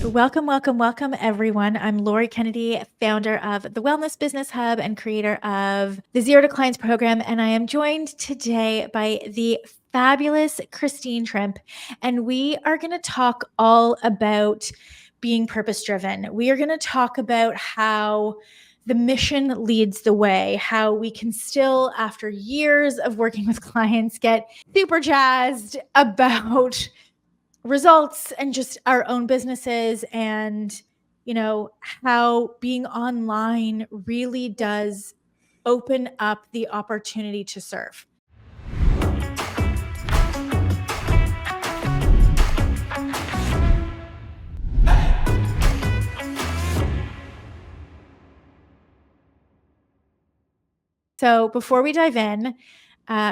Welcome, welcome, welcome, everyone. I'm Lori Kennedy, founder of the Wellness Business Hub and creator of the Zero to Clients program. And I am joined today by the fabulous Christine Trimpe. And we are going to talk all about being purpose driven. We are going to talk about how the mission leads the way, how we can still, after years of working with clients, get super jazzed about results and just our own businesses, and how being online really does open up the opportunity to serve. So before we dive in,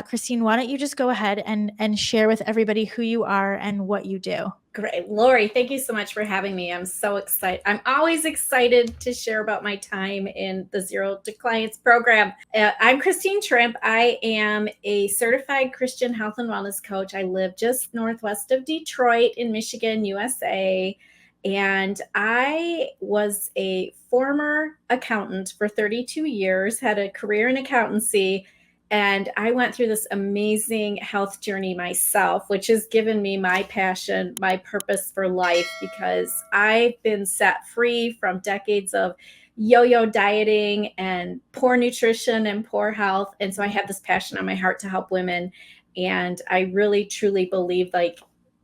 Christine, why don't you just go ahead and share with everybody who you are and what you do? Great. Lori, thank you so much for having me. I'm so excited. I'm always excited to share about my time in the Zero to Clients program. I'm Christine Trimpe. I am a certified Christian health and wellness coach. I live just northwest of Detroit in Michigan, USA. And I was a former accountant for 32 years, had a career in accountancy. And I went through this amazing health journey myself, which has given me my passion, my purpose for life, because I've been set free from decades of yo-yo dieting and poor nutrition and poor health. And so I have this passion on my heart to help women. And I really, truly believe, like,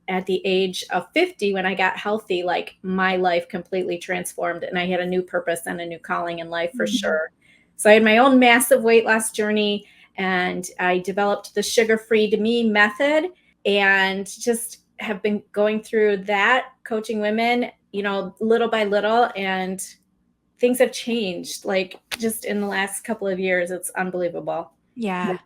at the age of 50, when I got healthy, like, my life completely transformed and I had a new purpose and a new calling in life for sure. So I had my own massive weight loss journey, and I developed the sugar-free to me method, and just have been going through that, coaching women, little by little, and things have changed, like, just in the last couple of years. It's unbelievable. Yeah.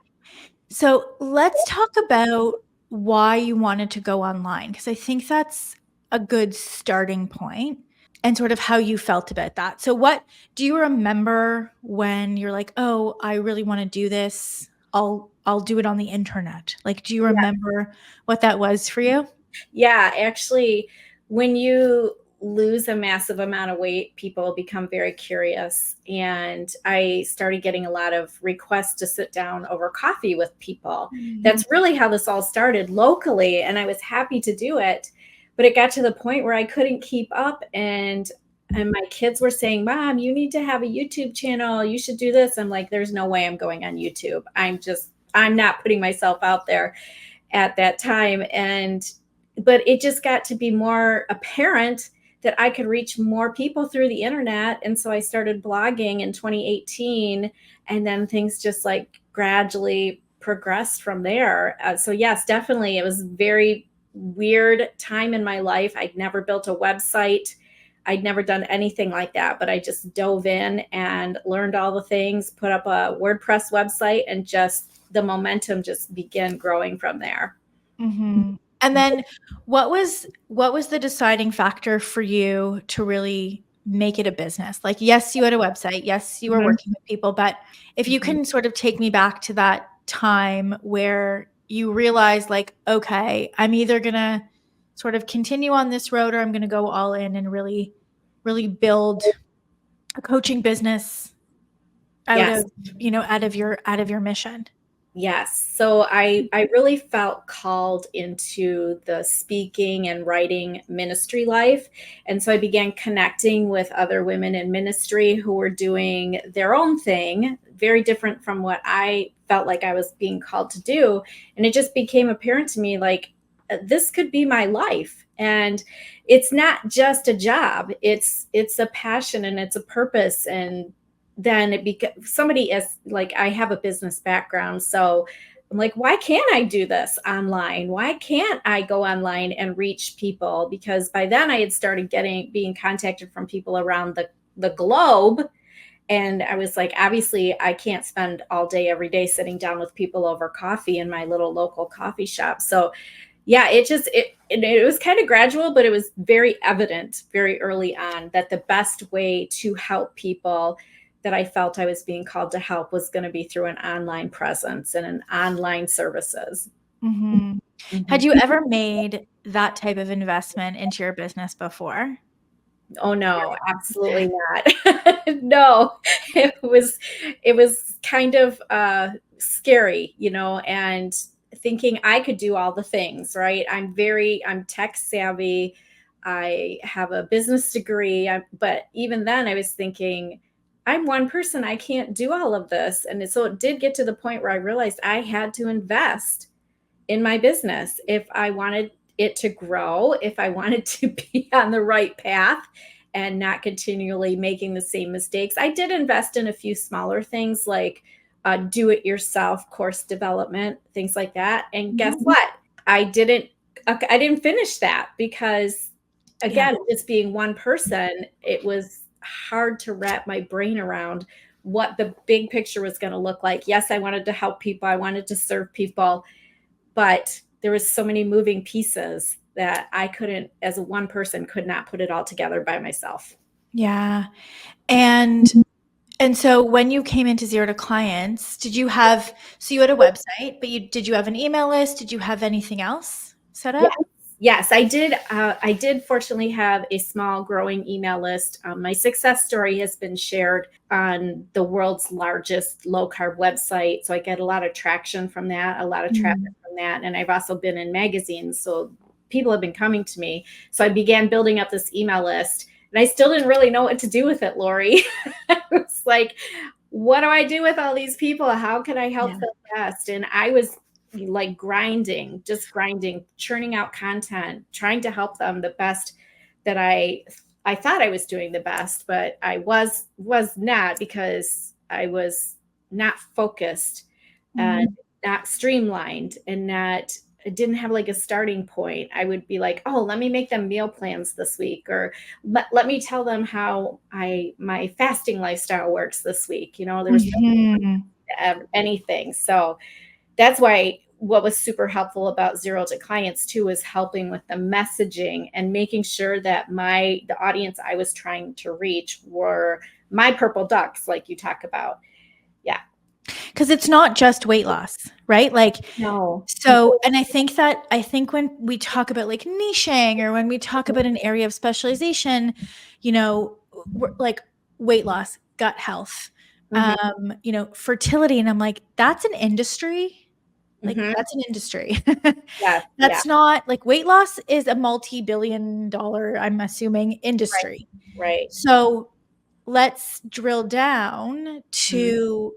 So let's talk about why you wanted to go online, because I think that's a good starting point, and sort of how you felt about that. So what do you remember when you're like, oh, I really want to do this? I'll do it on the internet. Like, do you remember what that was for you? Yeah, actually, when you lose a massive amount of weight, people become very curious. And I started getting a lot of requests to sit down over coffee with people. That's really how this all started locally. And I was happy to do it. But it got to the point where I couldn't keep up. And my kids were saying, Mom, you need to have a YouTube channel. You should do this. I'm like, there's no way I'm going on YouTube. I'm not putting myself out there at that time. But it just got to be more apparent that I could reach more people through the internet. And so I started blogging in 2018, and then things just, like, gradually progressed from there. So yes, definitely. It was a very weird time in my life. I'd never built a website. I'd never done anything like that, but I just dove in and learned all the things, put up a WordPress website, and just the momentum just began growing from there. Mm-hmm. And then what was the deciding factor for you to really make it a business? Like, yes, you had a website. Yes, you were Mhm. working with people, but if you can sort of take me back to that time where you realized, like, okay, I'm either going to sort of continue on this road, or I'm going to go all in and really, really build a coaching business out Yes. of, out of your mission. Yes. So I really felt called into the speaking and writing ministry life. And so I began connecting with other women in ministry who were doing their own thing, very different from what I felt like I was being called to do. And it just became apparent to me, like, this could be my life. And it's not just a job. It's a passion and it's a purpose. And then it becomes somebody, as, like, I have a business background. So I'm like, why can't I do this online? Why can't I go online and reach people? Because by then I had started being contacted from people around the globe. And I was like, obviously I can't spend all day, every day sitting down with people over coffee in my little local coffee shop. So yeah, it was kind of gradual, but it was very evident very early on that the best way to help people that I felt I was being called to help was going to be through an online presence and an online services. Mm-hmm. Mhm. Had you ever made that type of investment into your business before? Oh no, absolutely not. No, it was kind of scary, and thinking I could do all the things, right? I'm tech savvy. I have a business degree, but even then I was thinking I'm one person, I can't do all of this. And so it did get to the point where I realized I had to invest in my business if I wanted it to grow, if I wanted to be on the right path and not continually making the same mistakes. I did invest in a few smaller things like do it yourself course development, things like that. And guess Mhm. what? I didn't I didn't finish that because Yeah. again, just being one person, it was hard to wrap my brain around what the big picture was going to look like. Yes, I wanted to help people, I wanted to serve people, but there was so many moving pieces that I couldn't, as a one person, could not put it all together by myself. Yeah. And and so when you came into Zero to Clients, did you have so you had a website, but did you have an email list? Did you have anything else set Yes, up? yes, I did. I did fortunately have a small growing email list. My success story has been shared on the world's largest low carb website. So I get a lot of traction from that, a lot of traffic Mm. from that. And I've also been in magazines. So people have been coming to me. So I began building up this email list. And I still didn't really know what to do with it, Lori. I was like, what do I do with all these people? How can I help Yeah. them best? And I was like grinding, just grinding, churning out content, trying to help them the best that I thought I was doing the best, but I was not because I was not focused and Mm. not streamlined and not I didn't have like a starting point. I would be like, oh, let me make them meal plans this week, or let me tell them how my fasting lifestyle works this week. There was Mhm. no anything. So that's why what was super helpful about Zero to Clients too is helping with the messaging and making sure that the audience I was trying to reach were my purple ducks, like you talk about. Yeah. Because it's not just weight loss, right? Like, No. and I think when we talk about like niching or when we talk about an area of specialization, you know, we're like weight loss, gut health, Mhm. fertility. And I'm like, that's an industry. Like, Mhm. that's an industry. Yeah. Yeah. That's not like weight loss is a multi-billion dollar, I'm assuming, Right. industry. Right. So let's drill down Mhm. to,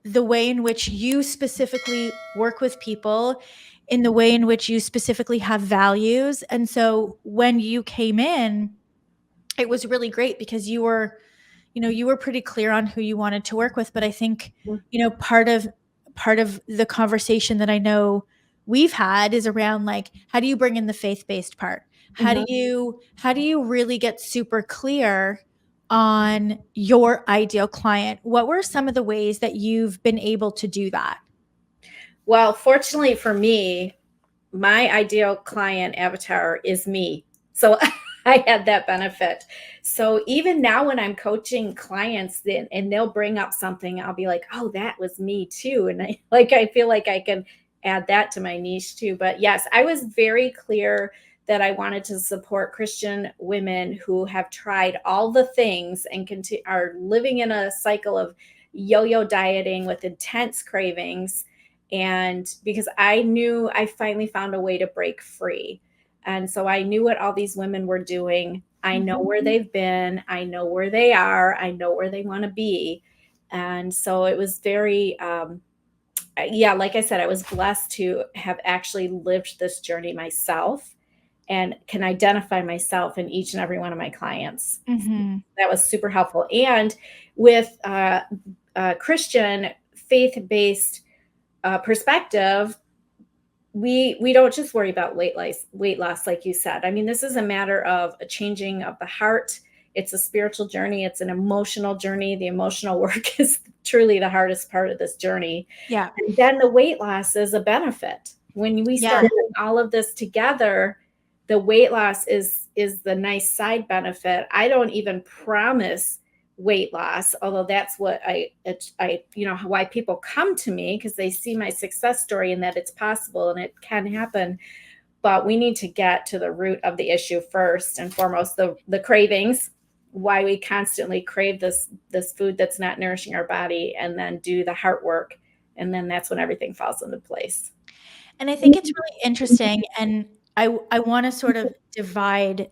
the way in which you specifically work with people, in the way in which you specifically have values. And so when you came in, it was really great because you were pretty clear on who you wanted to work with. But I think, part of the conversation that I know we've had is around like, how do you bring in the faith-based part? Mhm. How do you really get super clear on your ideal client? What were some of the ways that you've been able to do that? Well, fortunately for me, my ideal client avatar is me. So I had that benefit. So even now when I'm coaching clients and they'll bring up something, I'll be like, "Oh, that was me too." And I feel like I can add that to my niche too. But yes, I was very clear that I wanted to support Christian women who have tried all the things and are living in a cycle of yo-yo dieting with intense cravings, and because I knew I finally found a way to break free. And so I knew what all these women were doing. I know Mhm. where they've been, I know where they are, I know where they want to be. And so it was very, yeah, like I said, I was blessed to have actually lived this journey myself and can identify myself in each and every one of my clients. Mhm. That was super helpful. And with Christian faith based perspective, we don't just worry about weight loss, like you said. I mean, this is a matter of a changing of the heart. It's a spiritual journey. It's an emotional journey. The emotional work is truly the hardest part of this journey. Yeah. And then the weight loss is a benefit. When we start Yeah. doing all of this together, the weight loss is the nice side benefit. I don't even promise weight loss, although that's what I why people come to me, because they see my success story and that it's possible and it can happen. but we need to get to the root of the issue first and foremost, the cravings, why we constantly crave this food that's not nourishing our body, and then do the heart work, and then that's when everything falls into place. And I think it's really interesting, and I want to sort of divide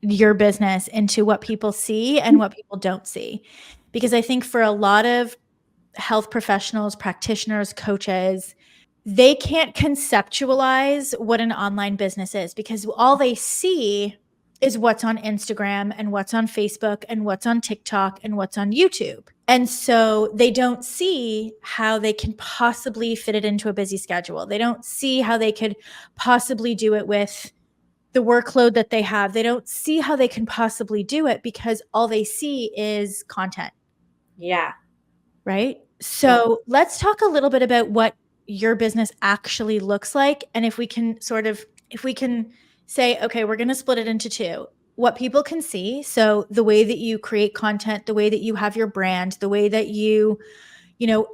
your business into what people see and what people don't see. Because I think for a lot of health professionals, practitioners, coaches, they can't conceptualize what an online business is because all they see is what's on Instagram and what's on Facebook and what's on TikTok and what's on YouTube. And so they don't see how they can possibly fit it into a busy schedule. They don't see how they could possibly do it with the workload that they have. They don't see how they can possibly do it because all they see is content. Yeah. Right? So let's talk a little bit about what your business actually looks like. And if we can say, okay, we're going to split it into two. What people can see. So the way that you create content, the way that you have your brand, the way that you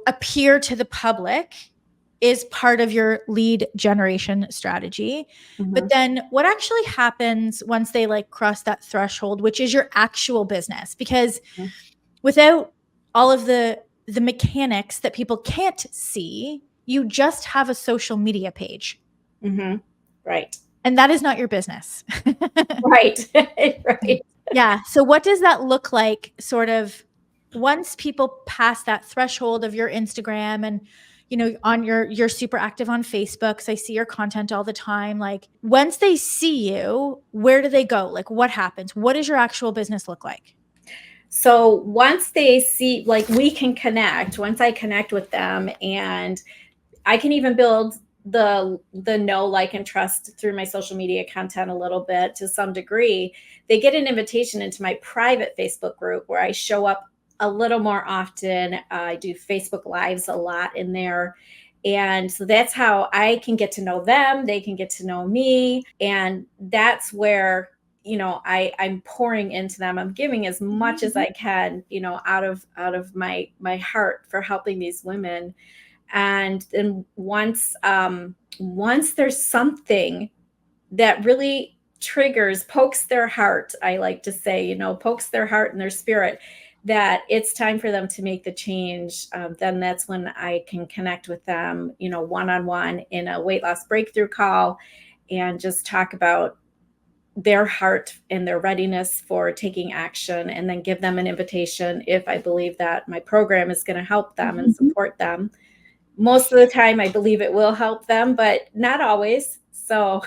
appear to the public is part of your lead generation strategy. Mm-hmm. But then what actually happens once they cross that threshold, which is your actual business? Because without all of the mechanics that people can't see, you just have a social media page. Mm-hmm. Right. And that is not your business. Right. Right. Yeah. So what does that look like sort of once people pass that threshold of your Instagram and on you're super active on Facebook, so I see your content all the time. Once they see you, where do they go? What happens? What does your actual business look like? So once they see, we can connect, once I connect with them, and I can even build the know, like, and trust through my social media content a little bit to some degree, they get an invitation into my private Facebook group where I show up a little more often. I do Facebook Lives a lot in there. And so that's how I can get to know them. They can get to know me. And that's where, I'm pouring into them. I'm giving as much as I can, out of my heart for helping these women. And then once there's something that really pokes their heart, I like to say, pokes their heart and their spirit, that it's time for them to make the change, then that's when I can connect with them, one-on-one in a weight loss breakthrough call, and just talk about their heart and their readiness for taking action, and then give them an invitation if I believe that my program is going to help them and support them. Most of the time, I believe it will help them, but not always. So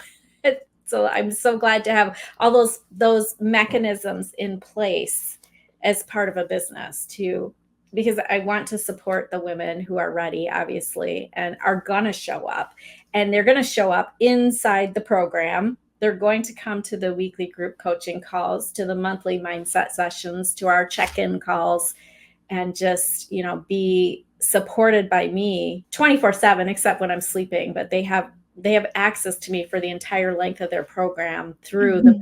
I'm so glad to have all those mechanisms in place as part of a business too, because I want to support the women who are ready, obviously, and are going to show up. And they're going to show up inside the program. They're going to come to the weekly group coaching calls, to the monthly mindset sessions, to our check-in calls, and just, be supported by me 24/7, except when I'm sleeping. But they have access to me for the entire length of their program through the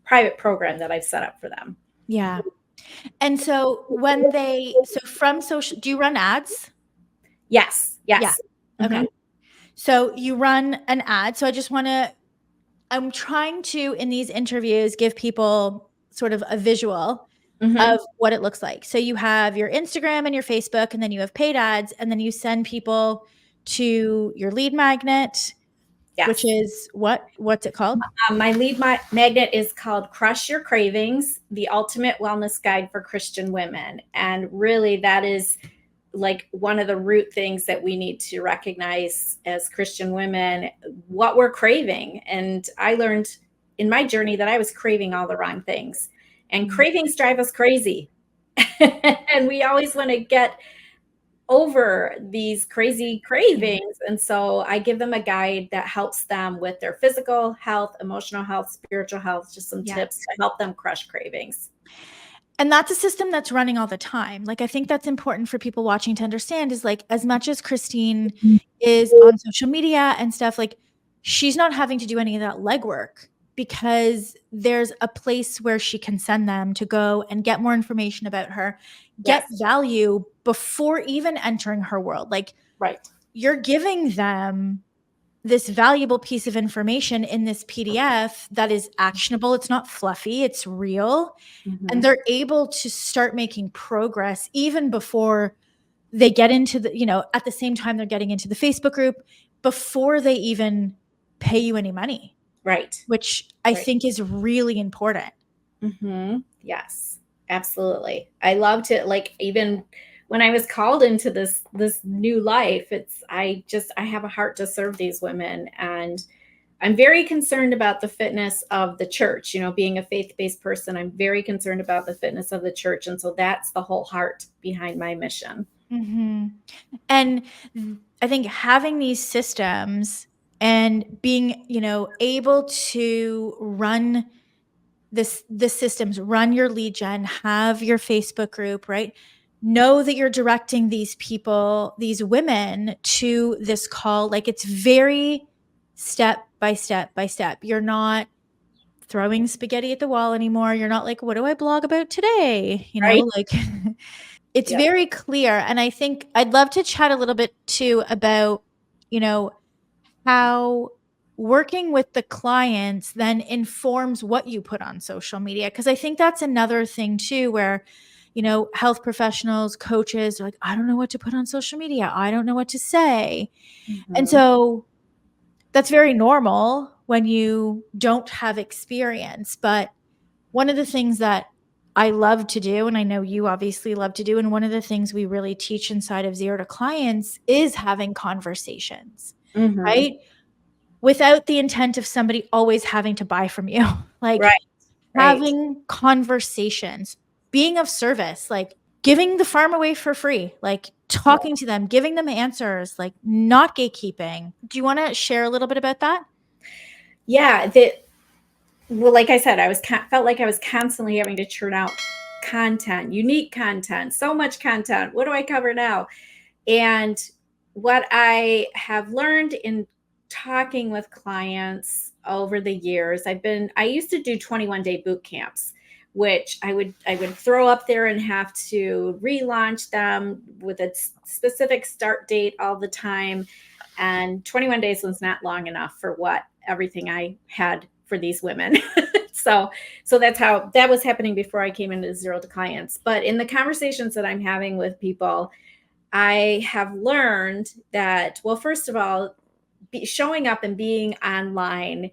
private program that I've set up for them. Yeah. And so from social, do you run ads? Yes. Yeah. Okay. So you run an ad. So I'm trying to, in these interviews, give people sort of a visual of what it looks like. So you have your Instagram and your Facebook, and then you have paid ads, and then you send people to your lead magnet, which is what's it called? My lead magnet is called Crush Your Cravings, the Ultimate Wellness Guide for Christian Women. And really, that is one of the root things that we need to recognize as Christian women, what we're craving. And I learned in my journey that I was craving all the wrong things, and cravings drive us crazy. And we always want to get over these crazy cravings. And so I give them a guide that helps them with their physical health, emotional health, spiritual health, just some tips to help them crush cravings. And that's a system that's running all the time. I think that's important for people watching to understand is as much as Christine is on social media and stuff, she's not having to do any of that legwork, because there's a place where she can send them to go and get more information about her, get value before even entering her world. Right. You're giving them this valuable piece of information in this PDF that is actionable. It's not fluffy, it's real. And they're able to start making progress even before they get into the, at the same time they're getting into the Facebook group, before they even pay you any money. Right. Which I think is really important. Yes, absolutely. I loved it. Like, even when I was called into this new life, I have a heart to serve these women, and I'm very concerned about the fitness of the church. Being a faith-based person, I'm very concerned about the fitness of the church, and so that's the whole heart behind my mission. And I think having these systems and being, able to run the systems, run your lead gen, have your Facebook group, right? Know that you're directing these people, these women, to this call. Like, it's very step by step by step. You're not throwing spaghetti at the wall anymore. You're not like, what do I blog about today? Right. Like it's very clear. And I think I'd love to chat a little bit too about, how working with the clients then informs what you put on social media. Cause I think that's another thing too, where, health professionals, coaches are like, I don't know what to put on social media. I don't know what to say. And so that's very normal when you don't have experience. But one of the things that I love to do, and I know you obviously love to do, and one of the things we really teach inside of Zero to Clients is having conversations, right? Without the intent of somebody always having to buy from you. Like, Right. having conversations, being of service, like giving the farm away for free, like talking to them, giving them answers, like not gatekeeping. Do you want to share a little bit about that? Yeah. Well, like I said, felt like I was constantly having to churn out content, unique content, so much content. What do I cover now? And what I have learned in talking with clients over the years, I used to do 21-day boot camps, which I would throw up there and have to relaunch them with a specific start date all the time. And 21 days was not long enough for everything I had for these women. so that's how that was happening before I came into Zero to Clients. But in the conversations that I'm having with people, I have learned that, well, first of all, showing up and being online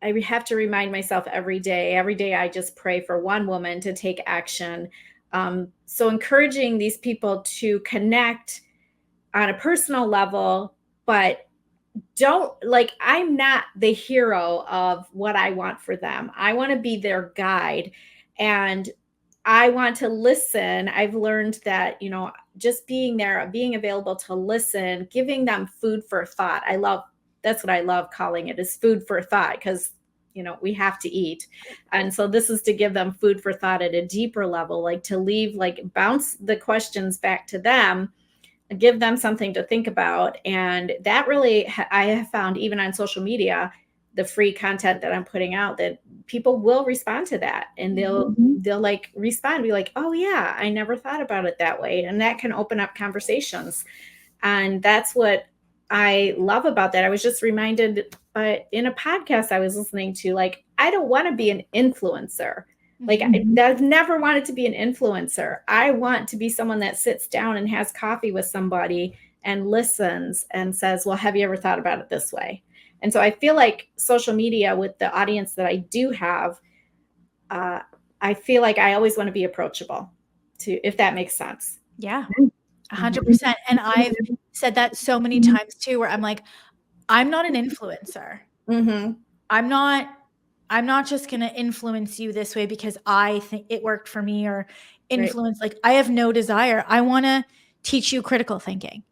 I have to remind myself every day. Every day I just pray for one woman to take action. So encouraging these people to connect on a personal level, but I'm not the hero of what I want for them. I want to be their guide, and I want to listen. I've learned that, just being there, being available to listen, giving them food for thought. That's what I love calling it, is food for thought, because, we have to eat. And so this is to give them food for thought at a deeper level, like to bounce the questions back to them, give them something to think about. And that really, I have found, even on social media, the free content that I'm putting out, that people will respond to that, and they'll like respond, be like, oh yeah, I never thought about it that way. And that can open up conversations. And that's what I love about that. I was just reminded, in a podcast I was listening to, like, I don't want to be an influencer. Like, I've never wanted to be an influencer. I want to be someone that sits down and has coffee with somebody and listens and says, well, have you ever thought about it this way? And so I feel like social media, with the audience that I do have, I feel like I always want to be approachable, if that makes sense. Yeah, 100%. And I've said that so many times too, where I'm like, I'm not an influencer. I'm not just going to influence you this way because I think it worked for me, or influence. Like, I have no desire. I want to teach you critical thinking.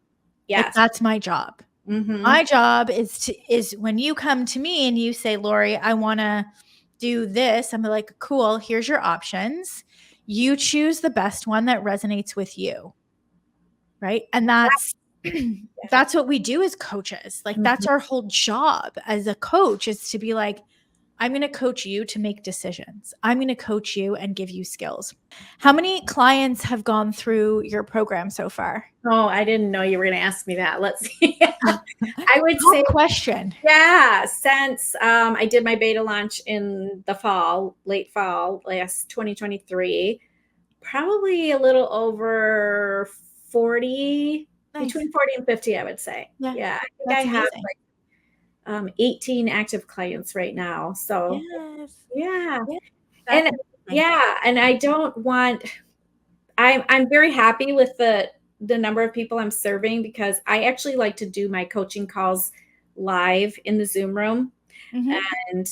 Yes. Like, that's my job. My job is when you come to me and you say, Lori, I want to do this. I'm like, cool, here's your options. You choose the best one that resonates with you. Right. And that's what we do as coaches. Like, that's our whole job as a coach, is to be like, I'm going to coach you to make decisions. I'm going to coach you and give you skills. How many clients have gone through your program so far? Oh, I didn't know you were going to ask me that. Let's see. I would Good say, question. yeah, since I did my beta launch in the fall, late fall, last 2023, probably a little over 40, Nice. between 40 and 50, I would say. Yeah, Yeah, I think that's I have amazing. like 18 active clients right now. So, Yes. yeah. Yeah, that's And amazing. yeah, and I don't want I'm very happy with the number of people I'm serving because I actually like to do my coaching calls live in the Zoom room. Mhm. And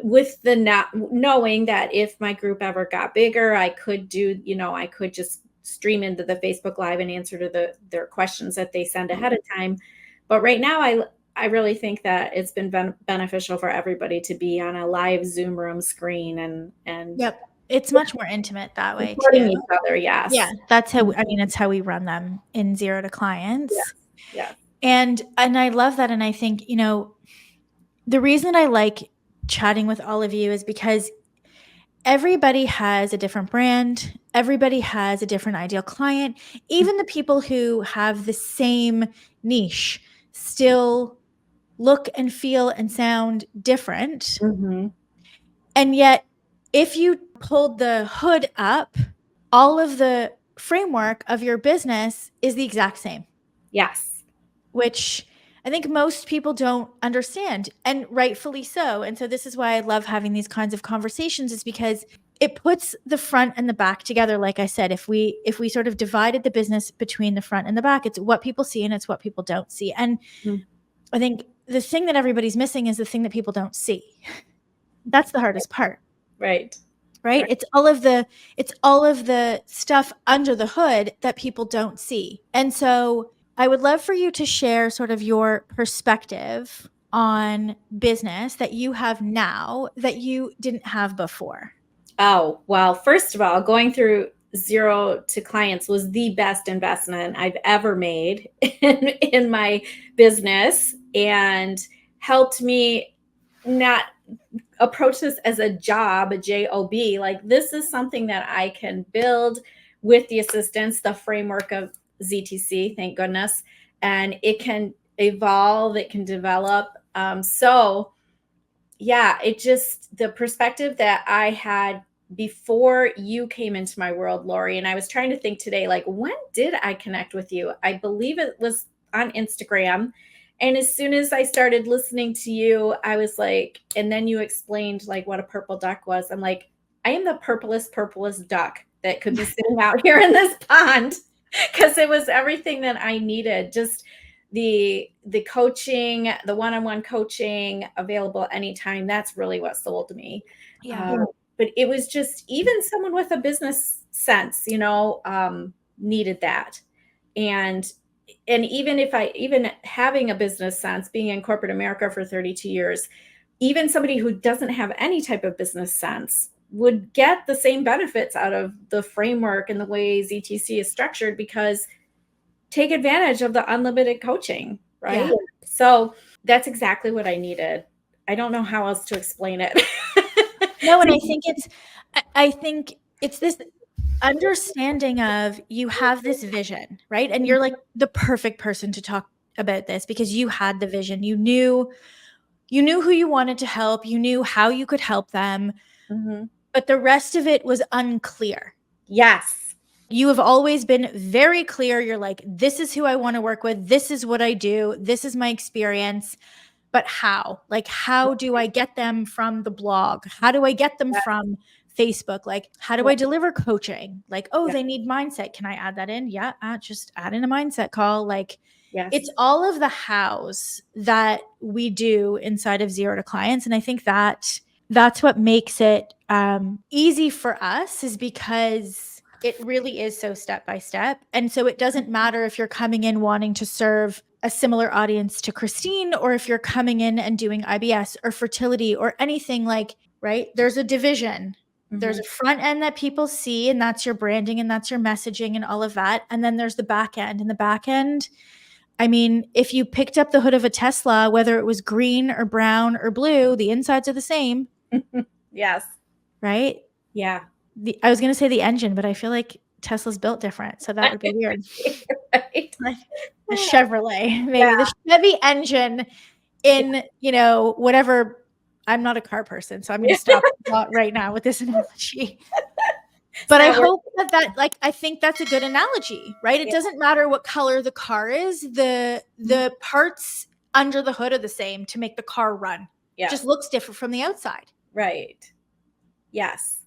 with the not knowing that if my group ever got bigger, I could do, I could just stream into the Facebook Live and answer to their questions that they send ahead of time. But right now, I really think that it's been beneficial for everybody to be on a live Zoom room screen and Yep. It's much more intimate that way supporting too. each other. Yeah, Yes. that's how I mean, it's how we run them in Zero to Clients. Yes. Yes. And I love that, and I think, the reason I like chatting with all of you is because everybody has a different brand, everybody has a different ideal client. Even the people who have the same niche still look and feel and sound different. Mm-hmm. And yet, if you pulled the hood up, all of the framework of your business is the exact same, Yes. which I think most people don't understand, and rightfully so. And so this is why I love having these kinds of conversations, is because it puts the front and the back together. Like I said, if we sort of divided the business between the front and the back, it's what people see and it's what people don't see. And Mm. I think the thing that everybody's missing is the thing that people don't see. That's the hardest part. Right. Right? Right. It's all of the stuff under the hood that people don't see. And so I would love for you to share sort of your perspective on business that you have now that you didn't have before. Oh, well, first of all, going through Zero to Clients was the best investment I've ever made in my business and helped me not approach this as a job, a job. Like, this is something that I can build with the assistance, the framework of ZTC, thank goodness, and it can evolve, it can develop. So yeah, it just the perspective that I had before you came into my world, Lori, and I was trying to think today, like, when did I connect with you? I believe it was on Instagram. And as soon as I started listening to you, I was like, and then you explained like what a purple duck was. I'm like, I am the purplest duck that could be sitting out here in this pond because it was everything that I needed. Just the coaching, the one-on-one coaching available anytime. That's really what sold me. Yeah. But it was just even someone with a business sense, needed that. And even if I even having a business sense, being in corporate America for 32 years, even somebody who doesn't have any type of business sense would get the same benefits out of the framework and the way ZTC is structured because take advantage of the unlimited coaching, right? Yeah. So that's exactly what I needed. I don't know how else to explain it. No, and I think it's this understanding of you have this vision, right? And you're like the perfect person to talk about this because you had the vision. You knew who you wanted to help, you knew how you could help them, Mhm. but the rest of it was unclear. Yes. You have always been very clear. You're like, this is who I want to work with. This is what I do. This is my experience. But how? Like, how do I get them from the blog? How do I get them Yeah. from Facebook? Like, how do Yeah. I deliver coaching? Like, oh, Yeah. they need mindset. Can I add that in? Yeah, just add in a mindset call. Like, it's Yes. all of the hows that we do inside of Zero to Clients. And I think that's what makes it easy for us, is because it really is so step by step. And so it doesn't matter if you're coming in wanting to serve a similar audience to Christine, or if you're coming in and doing IBS or fertility or anything, like, right? There's a division. There's Mhm. a front end that people see, and that's your branding and that's your messaging and all of that. And then there's the back end. And the back end, I mean, if you picked up the hood of a Tesla, whether it was green or brown or blue, the insides are the same. Yes. right? Yeah. I was going to say the engine, but I feel like Tesla's built different. So that would be weird. Right. Like a Chevrolet, Yeah. maybe the Chevy engine in, whatever. I'm not a car person, so I'm going to stop right now with this analogy. It's But I not working. hope that I think that's a good analogy, right? It Yeah. doesn't matter what color the car is. The parts under the hood are the same to make the car run. It just Yes. looks different from the outside. Right. Yes.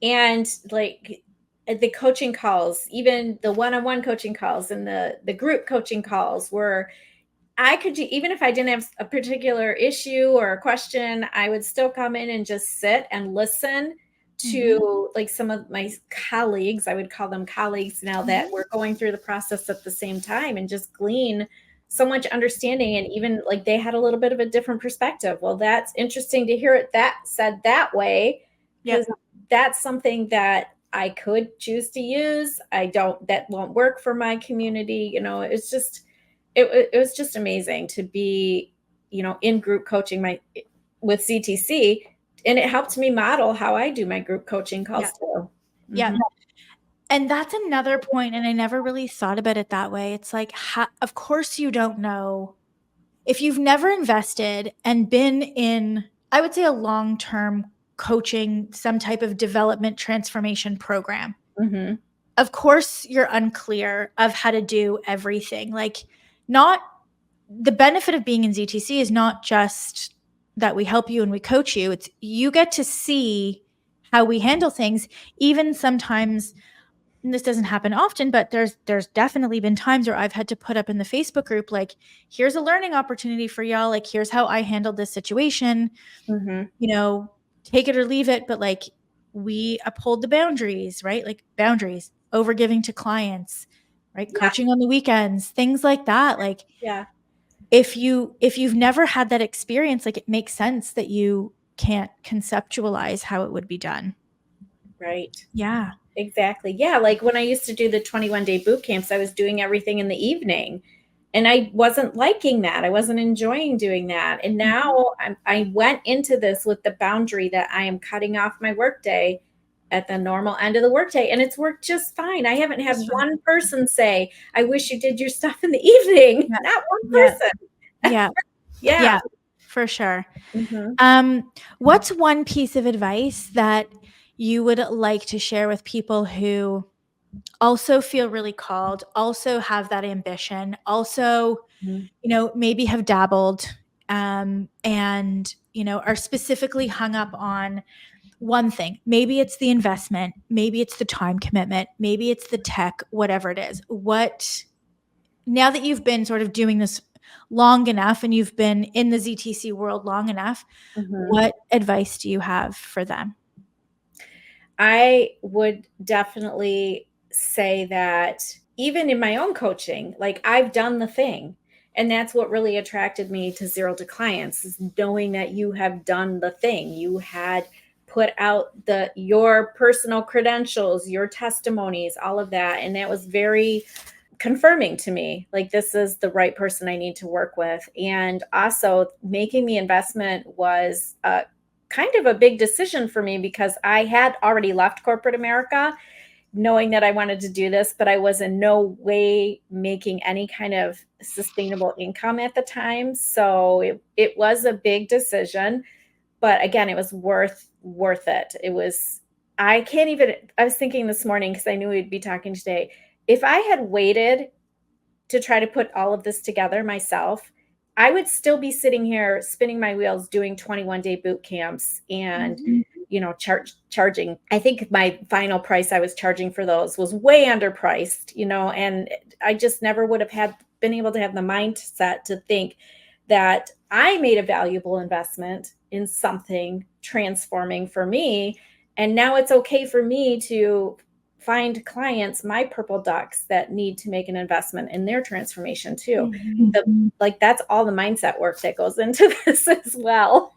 And like the coaching calls, even the one-on-one coaching calls and the group coaching calls were I could even if I didn't have a particular issue or a question, I would still come in and just sit and listen Mhm. to like some of my colleagues, I would call them colleagues now that Mhm. we're going through the process at the same time and just glean so much understanding and even like they had a little bit of a different perspective. Well, that's interesting to hear it that said that way because Yep. that's something that I could choose to use. I don't that won't work for my community, it's just it was just amazing to be, in group coaching my with CTC, and it helped me model how I do my group coaching Yeah. calls too. Yeah. Mhm, And that's another point, and I never really thought about it that way. It's like, of course, you don't know if you've never invested and been in, I would say, a long term coaching, some type of development transformation program. mhm, Of course, you're unclear of how to do everything. Like, not the benefit of being in ZTC is not just that we help you and we coach you, it's you get to see how we handle things, even sometimes. And this doesn't happen often, but there's definitely been times where I've had to put up in the Facebook group, like, here's a learning opportunity for y'all. Like, here's how I handled this situation. mhm. You know, take it or leave it, but like, we uphold the boundaries, right? Like boundaries, over giving to clients, right? Yeah, Coaching on the weekends, things like that. Like, yeah, if you've never had that experience, like, it makes sense that you can't conceptualize how it would be done. right. Yeah. Exactly. Yeah, like when I used to do the 21-day boot camps, I was doing everything in the evening. And I wasn't liking that. I wasn't enjoying doing that. And Mhm. now I went into this with the boundary that I am cutting off my workday at the normal end of the workday. And it's worked just fine. I haven't had Just fine. one person say, I wish you did your stuff in the evening. Yeah. Not one Yeah. person. Yeah. Yeah. Yeah, for sure. Hmm. What's one piece of advice that you would like to share with people who also feel really called, also have that ambition, also, maybe have dabbled, and, are specifically hung up on one thing? Maybe it's the investment, maybe it's the time commitment, maybe it's the tech, whatever it is. Now that you've been sort of doing this long enough and you've been in the ZTC world long enough, Hmm. what advice do you have for them? I would definitely say that even in my own coaching, like I've done the thing. And that's what really attracted me to Zero to Clients is knowing that you have done the thing. You had put out your personal credentials, your testimonies, all of that. And that was very confirming to me like this is the right person I need to work with. And also making the investment was kind of a big decision for me because I had already left corporate America knowing that I wanted to do this, but I was in no way making any kind of sustainable income at the time. So it was a big decision, but again, it was worth it. It was I can't even I was thinking this morning because I knew we'd be talking today. If I had waited to try to put all of this together myself, I would still be sitting here spinning my wheels doing 21-day boot camps and Mhm. charging. I think my final price I was charging for those was way underpriced, and I just never would have been able to have the mindset to think that I made a valuable investment in something transforming for me. And now it's okay for me to find clients, my purple ducks that need to make an investment in their transformation too. Mhm. Like that's all the mindset work that goes into this as well.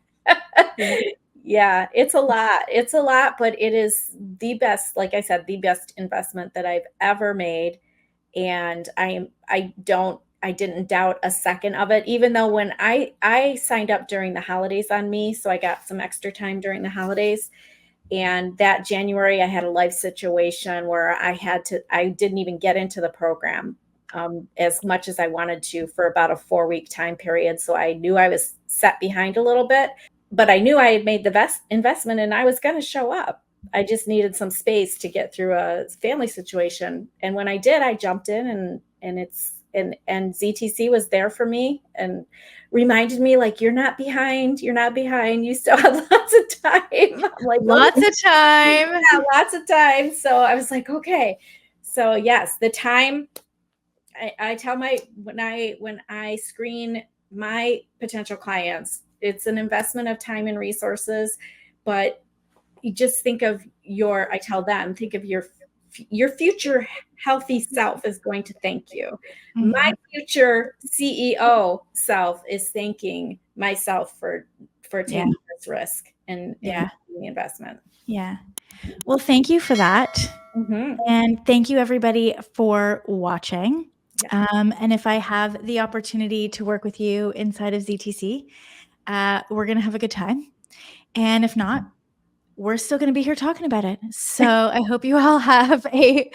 Yeah. Yeah, it's a lot. It's a lot, but it is the best, like I said, the best investment that I've ever made. And I I didn't doubt a second of it, even though when I signed up during the holidays on me, so I got some extra time during the holidays. And that January, I had a life situation where I didn't even get into the program as much as I wanted to for about a 4 week time period. So I knew I was set behind a little bit, but I knew I had made the best investment and I was going to show up. I just needed some space to get through a family situation. And when I did, I jumped in and ZTC was there for me and reminded me like, you're not behind, you're not behind. You still have lots of time. I'm like, Lots okay, of time. yeah, lots of time. So I was like, okay. So yes, the time I tell my when I screen my potential clients, it's an investment of time and resources, but you just think of I tell them, think of your future healthy self is going to thank you. My Mhm. future CEO self is thanking myself for Yeah. taking this risk and Yeah. the investment. Yeah. Well, thank you for that. Mhm. And thank you, everybody, for watching. Yeah. And if I have the opportunity to work with you inside of ZTC, we're going to have a good time. And if not, we're still going to be here talking about it. So I hope you all have a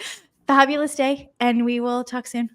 fabulous day, and we will talk soon.